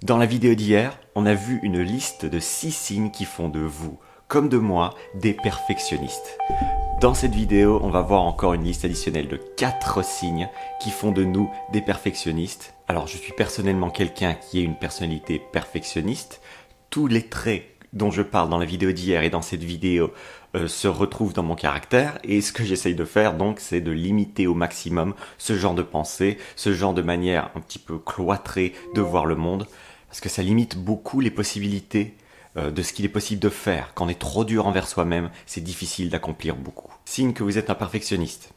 Dans la vidéo d'hier, on a vu une liste de 6 signes qui font de vous, comme de moi, des perfectionnistes. Dans cette vidéo, on va voir encore une liste additionnelle de 4 signes qui font de nous des perfectionnistes. Alors, je suis personnellement quelqu'un qui a une personnalité perfectionniste. Tous les traits dont je parle dans la vidéo d'hier et dans cette vidéo se retrouvent dans mon caractère, et ce que j'essaye de faire donc c'est de limiter au maximum ce genre de pensée, ce genre de manière un petit peu cloîtrée de voir le monde, parce que ça limite beaucoup les possibilités de ce qu'il est possible de faire. Quand on est trop dur envers soi-même, c'est difficile d'accomplir beaucoup. Signe que vous êtes un perfectionniste.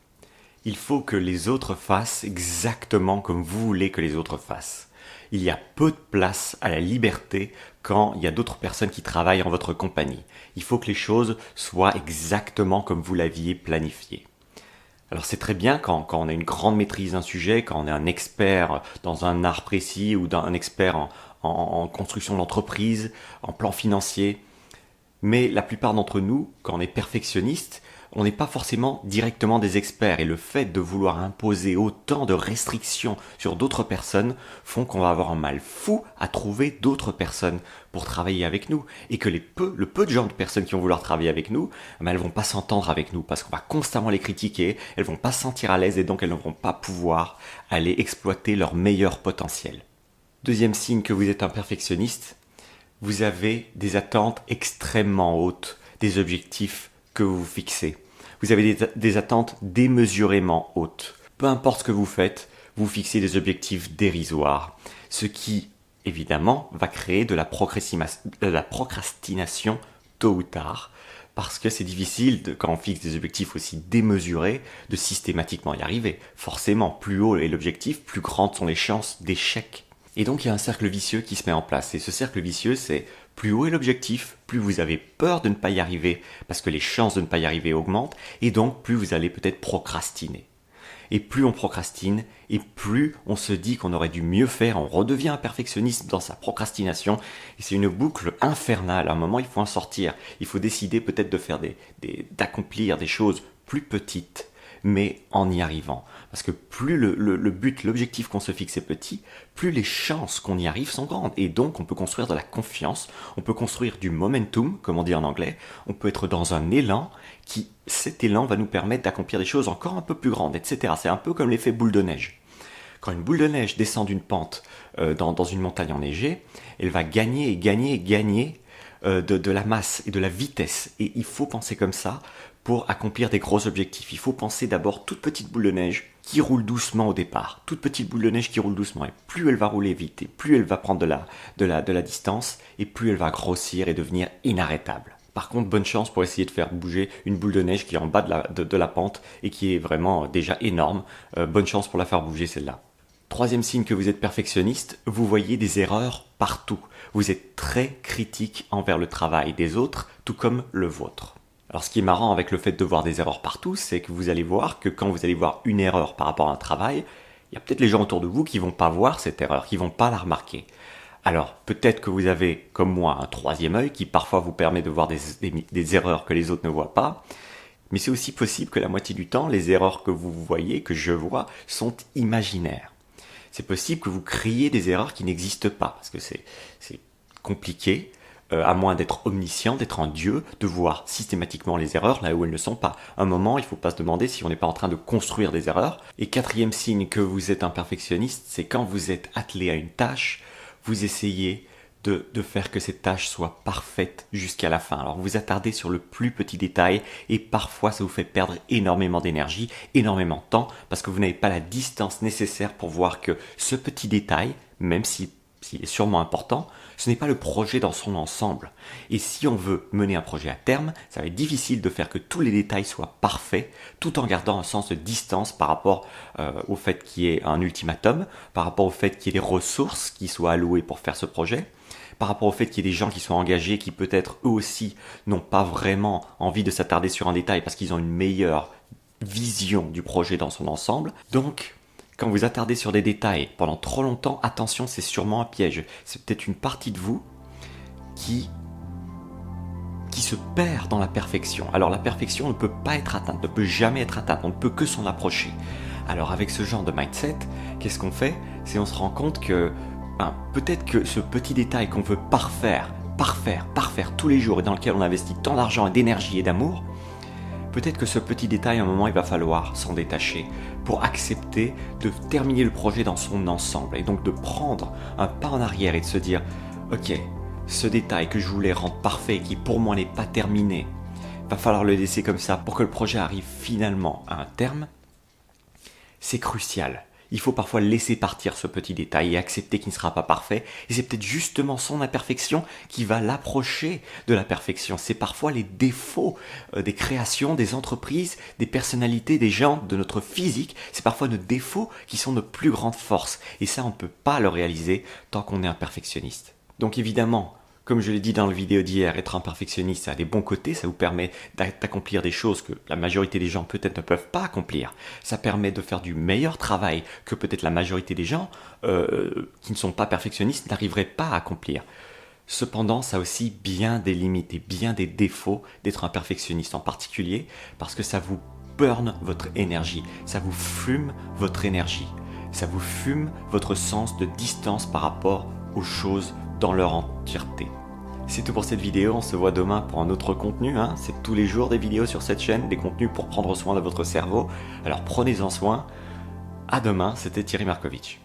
Il faut que les autres fassent exactement comme vous voulez que les autres fassent. Il y a peu de place à la liberté quand il y a d'autres personnes qui travaillent en votre compagnie. Il faut que les choses soient exactement comme vous l'aviez planifié. Alors c'est très bien quand on a une grande maîtrise d'un sujet, quand on est un expert dans un art précis ou un expert en construction d'entreprise, en plan financier. Mais la plupart d'entre nous, quand on est perfectionniste, on n'est pas forcément directement des experts, et le fait de vouloir imposer autant de restrictions sur d'autres personnes font qu'on va avoir un mal fou à trouver d'autres personnes pour travailler avec nous, et que le peu de gens de personnes qui vont vouloir travailler avec nous, elles vont pas s'entendre avec nous parce qu'on va constamment les critiquer, elles vont pas se sentir à l'aise et donc elles ne vont pas pouvoir aller exploiter leur meilleur potentiel. Deuxième signe que vous êtes un perfectionniste, vous avez des attentes extrêmement hautes, des objectifs que vous vous fixez. Vous avez des attentes démesurément hautes. Peu importe ce que vous faites, vous fixez des objectifs dérisoires. Ce qui, évidemment, va créer de la procrastination tôt ou tard. Parce que c'est difficile, quand on fixe des objectifs aussi démesurés, de systématiquement y arriver. Forcément, plus haut est l'objectif, plus grandes sont les chances d'échec. Et donc il y a un cercle vicieux qui se met en place. Et ce cercle vicieux, c'est plus haut est l'objectif, plus vous avez peur de ne pas y arriver, parce que les chances de ne pas y arriver augmentent, et donc plus vous allez peut-être procrastiner. Et plus on procrastine, et plus on se dit qu'on aurait dû mieux faire, on redevient un perfectionniste dans sa procrastination, et c'est une boucle infernale. À un moment, il faut en sortir. Il faut décider peut-être de faire d'accomplir des choses plus petites, mais en y arrivant. Parce que plus le but, l'objectif qu'on se fixe est petit, plus les chances qu'on y arrive sont grandes. Et donc, on peut construire de la confiance, on peut construire du momentum, comme on dit en anglais, on peut être dans un élan cet élan va nous permettre d'accomplir des choses encore un peu plus grandes, etc. C'est un peu comme l'effet boule de neige. Quand une boule de neige descend d'une pente dans une montagne enneigée, elle va gagner et gagner et gagner de la masse et de la vitesse. Et il faut penser comme ça pour accomplir des gros objectifs. Il faut penser d'abord toute petite boule de neige qui roule doucement au départ. Toute petite boule de neige qui roule doucement. Et plus elle va rouler vite, et plus elle va prendre de la distance, et plus elle va grossir et devenir inarrêtable. Par contre, bonne chance pour essayer de faire bouger une boule de neige qui est en bas de la pente et qui est vraiment déjà énorme. Bonne chance pour la faire bouger celle-là. Troisième signe que vous êtes perfectionniste, vous voyez des erreurs partout. Vous êtes très critique envers le travail des autres, tout comme le vôtre. Alors ce qui est marrant avec le fait de voir des erreurs partout, c'est que vous allez voir que quand vous allez voir une erreur par rapport à un travail, il y a peut-être les gens autour de vous qui vont pas voir cette erreur, qui vont pas la remarquer. Alors peut-être que vous avez, comme moi, un troisième œil qui parfois vous permet de voir des erreurs que les autres ne voient pas, mais c'est aussi possible que la moitié du temps, les erreurs que vous voyez, que je vois, sont imaginaires. C'est possible que vous créiez des erreurs qui n'existent pas, parce que c'est compliqué, à moins d'être omniscient, d'être un dieu, de voir systématiquement les erreurs là où elles ne sont pas. À un moment, il ne faut pas se demander si on n'est pas en train de construire des erreurs. Et quatrième signe que vous êtes un perfectionniste, c'est quand vous êtes attelé à une tâche, vous essayez de faire que cette tâche soit parfaite jusqu'à la fin. Alors vous vous attardez sur le plus petit détail et parfois ça vous fait perdre énormément d'énergie, énormément de temps, parce que vous n'avez pas la distance nécessaire pour voir que ce petit détail, même s'il est sûrement important, ce n'est pas le projet dans son ensemble. Et si on veut mener un projet à terme, ça va être difficile de faire que tous les détails soient parfaits, tout en gardant un sens de distance par rapport au fait qu'il y ait un ultimatum, par rapport au fait qu'il y ait des ressources qui soient allouées pour faire ce projet, par rapport au fait qu'il y ait des gens qui sont engagés, qui peut-être eux aussi n'ont pas vraiment envie de s'attarder sur un détail parce qu'ils ont une meilleure vision du projet dans son ensemble. Donc, quand vous attardez sur des détails pendant trop longtemps, attention, c'est sûrement un piège. C'est peut-être une partie de vous qui se perd dans la perfection. Alors la perfection ne peut pas être atteinte, ne peut jamais être atteinte, on ne peut que s'en approcher. Alors avec ce genre de mindset, qu'est-ce qu'on fait? C'est on se rend compte que peut-être que ce petit détail qu'on veut parfaire tous les jours et dans lequel on investit tant d'argent et d'énergie et d'amour, peut-être que ce petit détail, à un moment, il va falloir s'en détacher pour accepter de terminer le projet dans son ensemble et donc de prendre un pas en arrière et de se dire « Ok, ce détail que je voulais rendre parfait et qui pour moi n'est pas terminé, va falloir le laisser comme ça pour que le projet arrive finalement à un terme. » C'est crucial. Il faut parfois laisser partir ce petit détail et accepter qu'il ne sera pas parfait. Et c'est peut-être justement son imperfection qui va l'approcher de la perfection. C'est parfois les défauts des créations, des entreprises, des personnalités, des gens, de notre physique. C'est parfois nos défauts qui sont nos plus grandes forces. Et ça, on ne peut pas le réaliser tant qu'on est un perfectionniste. Donc évidemment, comme je l'ai dit dans la vidéo d'hier, être un perfectionniste, ça a des bons côtés, ça vous permet d'accomplir des choses que la majorité des gens peut-être ne peuvent pas accomplir. Ça permet de faire du meilleur travail que peut-être la majorité des gens qui ne sont pas perfectionnistes n'arriveraient pas à accomplir. Cependant, ça a aussi bien des limites et bien des défauts d'être un perfectionniste en particulier, parce que ça vous burn votre énergie, ça vous fume votre énergie, ça vous fume votre sens de distance par rapport aux choses dans leur entièreté. C'est tout pour cette vidéo, on se voit demain pour un autre contenu, c'est tous les jours des vidéos sur cette chaîne, des contenus pour prendre soin de votre cerveau, alors prenez-en soin. À demain, c'était Thierry Markovitch.